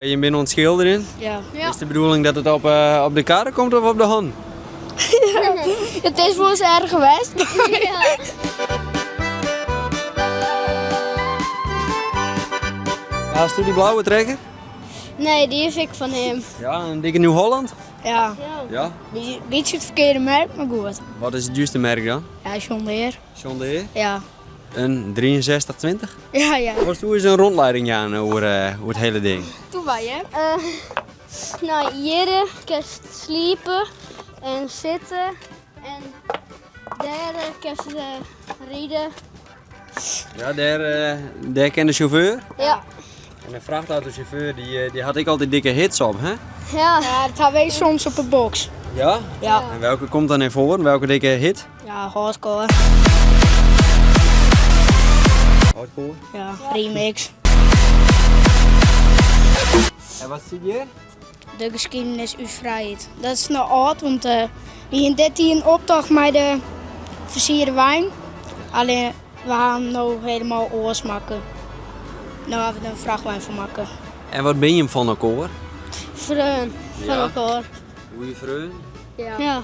Je bent aan het schilderen. Ja. Is de bedoeling dat het op de kaart komt of op de hand? Het is voor ons erg geweest. Hast u die blauwe trekker? Nee, die heb ik van hem. Ja, een dikke Nieuw-Holland? Ja. Ja. Beetje het verkeerde merk, maar goed. Wat is het juiste merk dan? Ja, John Deere. John Deere? Ja. Een 6320? Ja, ja. Was toen eens een rondleiding aan over het hele ding? Toen wij, hè? Nou, hier kan je sliepen en zitten. En daar kan je rijden. Ja, daar kent de chauffeur. Ja. En de vrachtautochauffeur die had ik altijd dikke hits op, hè? Ja, dat hebben wij soms op de box. Ja? Ja. En welke komt dan in voor? Welke dikke hit? Ja, hardcore. Hardcore. Ja, remix. En wat zie je? De geschiedenis uw vrijheid. Dat is nou oud, want die in 13 optocht met de versierde wijn. Alleen we gaan nu helemaal oorsmaken. Nou hebben we er een vrachtwijn van maken. En wat ben je van elkaar? Vreun van Ja. elkaar. Goeie vreun. Ja.